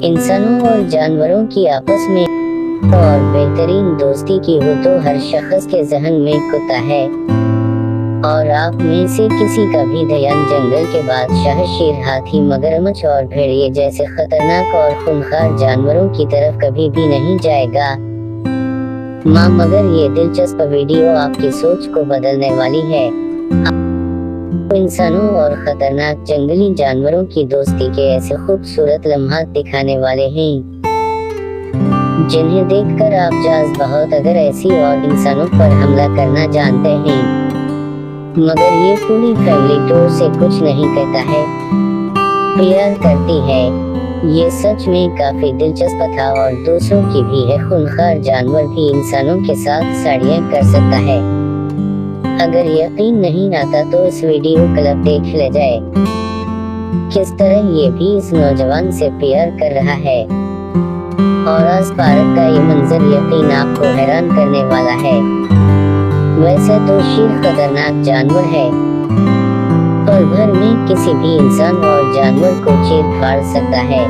इंसानों और जानवरों की आपस में और बेहतरीन दोस्ती की हो तो हर शख्स के ज़हन में कुत्ता है। और आप में से किसी का भी ध्यान जंगल के बादशाह शेर, हाथी, मगरमच्छ और भेड़िए जैसे खतरनाक और खूंखार जानवरों की तरफ कभी भी नहीं जाएगा। मगर ये दिलचस्प वीडियो आपकी सोच को बदलने वाली है। इंसानों और खतरनाक जंगली जानवरों की दोस्ती के ऐसे खूबसूरत लम्हात दिखाने वाले हैं जिन्हें देखकर आप जाज़ बहुत अगर ऐसी और इंसानों पर हमला करना जानते हैं। मगर ये पूरी फैमिली टूर से कुछ नहीं कहता है, प्यार करती है। ये सच में काफी दिलचस्प था और दूसरों की भी है। खूंखार जानवर भी इंसानों के साथ साड़ियाँ कर सकता है। अगर यकीन नहीं आता तो इस वीडियो क्लिप देख ले जाए, किस तरह ये भी इस नौजवान से प्यार कर रहा है। और आज पार्क का ये मंजर यकीन आपको हैरान करने वाला है। वैसे तो शेर खतरनाक जानवर है, पल भर में किसी भी इंसान और जानवर को चीर फाड़ सकता है।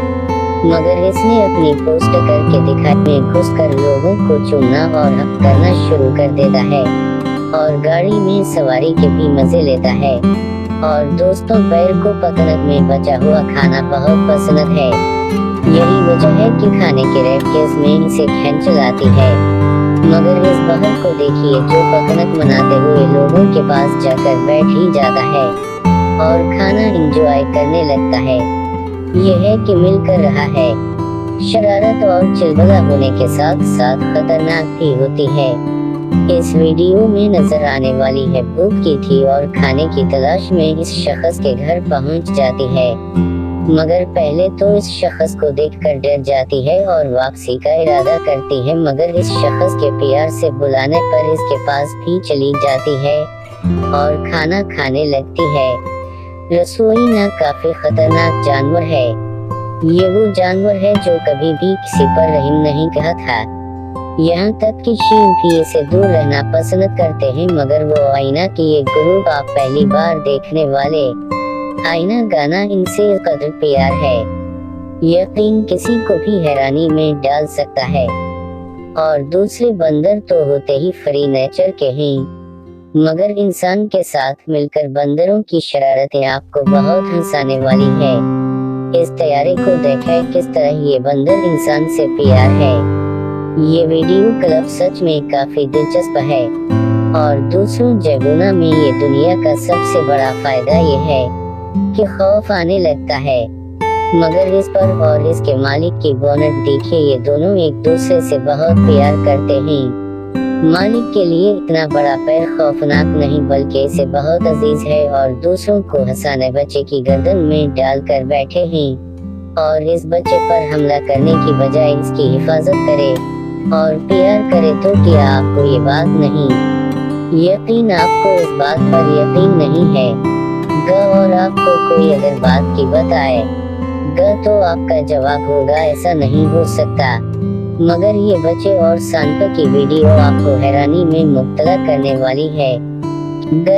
मगर इसने अपनी पोस्ट करके दिखाई में घुसकर लोगों को चूमना और हक करना शुरू कर देता है और गाड़ी में सवारी के भी मजे लेता है। और दोस्तों, पैर को पकड़ने में बचा हुआ खाना बहुत पसंद है। यही वजह है कि खाने के रेकेज में इसे खींच लाती है। मगर इस बहर को देखिए जो पकड़क मनाते हुए लोगों के पास जाकर बैठ ही जाता है और खाना एंजॉय करने लगता है। यह है कि मिलकर रहा है। शरारत और चिलबला होने के साथ साथ खतरनाक भी होती है। इस वीडियो में नजर आने वाली है भूख की थी और खाने की तलाश में इस शख्स के घर पहुंच जाती है। मगर पहले तो इस शख्स को देखकर डर जाती है और वापसी का इरादा करती है। मगर इस शख्स के प्यार से बुलाने पर इसके पास भी चली जाती है और खाना खाने लगती है। रसोई ना काफी खतरनाक जानवर है। ये वो जानवर है जो कभी भी किसी पर रहम नहीं कहा था। यहाँ तक कि शेर भी इसे दूर रहना पसंद करते हैं। मगर वो आईना की ये ग्रुप आप पहली बार देखने वाले आईना गाना इनसे कदर प्यार है, यकीन किसी को भी हैरानी में डाल सकता है। और दूसरे बंदर तो होते ही फ्री नेचर के हैं, मगर इंसान के साथ मिलकर बंदरों की शरारतें आपको बहुत हंसाने वाली है। इस तैयारी को देखें किस तरह ये बंदर इंसान से प्यार है। ये वीडियो क्लिप सच में काफी दिलचस्प है और दूसरों जगहों में ये दुनिया का सबसे बड़ा फायदा ये है कि खौफ आने लगता है। मगर इस पर और इसके मालिक की बोनट देखिए, ये दोनों एक दूसरे से बहुत प्यार करते हैं। मालिक के लिए इतना बड़ा पैर खौफनाक नहीं बल्कि इसे बहुत अजीज है और दूसरों को हंसाने बच्चे की गर्दन में डालकर बैठे हैं और इस बच्चे पर हमला करने की बजाय इसकी हिफाजत करे और प्यार करे। तो क्या आपको ये बात नहीं यकीन? आपको इस बात पर यकीन नहीं है और आपको कोई अगर बात की बताए तो आपका जवाब होगा ऐसा नहीं हो सकता। मगर ये बच्चे और सांप की वीडियो आपको हैरानी में मुब्तला करने वाली है।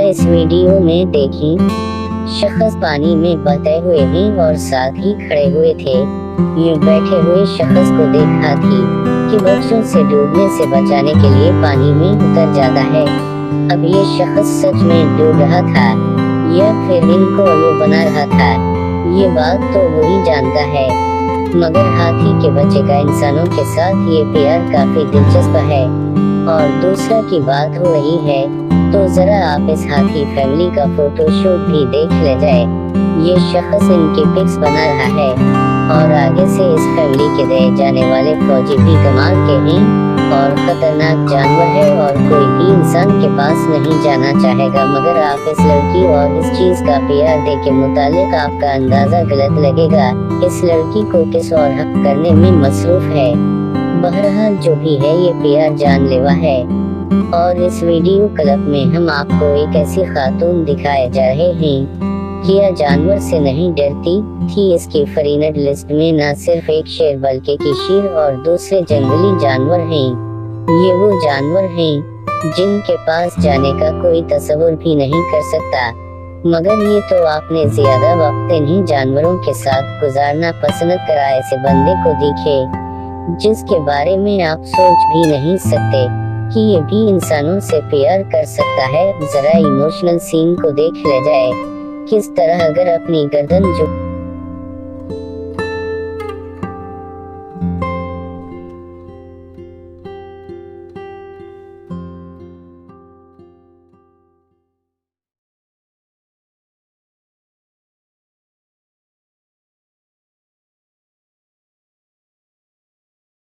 इस वीडियो में देखें, शख्स पानी में बहते हुए हैं और साथ ही खड़े हुए थे। यूं बैठे हुए शख्स को देखा थी कि बच्चों से डूबने से बचाने के लिए पानी में उतर जाता है। अब ये शख्स सच में डूब रहा था या फिर इनको उल्लू बना रहा था, ये बात तो वही जानता है। मगर हाथी के बच्चे का इंसानों के साथ ये प्यार काफी दिलचस्प है। और दूसरा की बात हो रही है तो जरा आप इस हाथी फैमिली का फोटोशूट भी देख ले जाए। ये शख्स इनके पिक्स बना रहा है और आगे से इस फैमिली के रहे जाने वाले फौजी भी कमाल के हैं और खतरनाक जानवर है और कोई भी इंसान के पास नहीं जाना चाहेगा। मगर आप इस लड़की और इस चीज का प्यार देख के मुतालिक आपका अंदाजा गलत लगेगा। इस लड़की को किस और हक करने में मसरूफ है। बहरहाल जो भी है ये प्यार जानलेवा है। और इस वीडियो क्लिप में हम आपको एक ऐसी खातून दिखाए जा रहे हैं कि यह जानवर से नहीं डरती थी। इसकी फ्रेंड लिस्ट में न सिर्फ एक शेर बल्कि की शेर और दूसरे जंगली जानवर हैं। ये वो जानवर हैं जिनके पास जाने का कोई तस्वुर भी नहीं कर सकता। मगर ये तो आपने ज्यादा वक्त इन्हीं जानवरों के साथ गुजारना पसंद करा। ऐसे बंदे को दिखे जिसके बारे में आप सोच भी नहीं सकते कि ये भी इंसानों से प्यार कर सकता है। जरा इमोशनल सीन को देख ले जाए, किस तरह अगर अपनी गर्दन झुका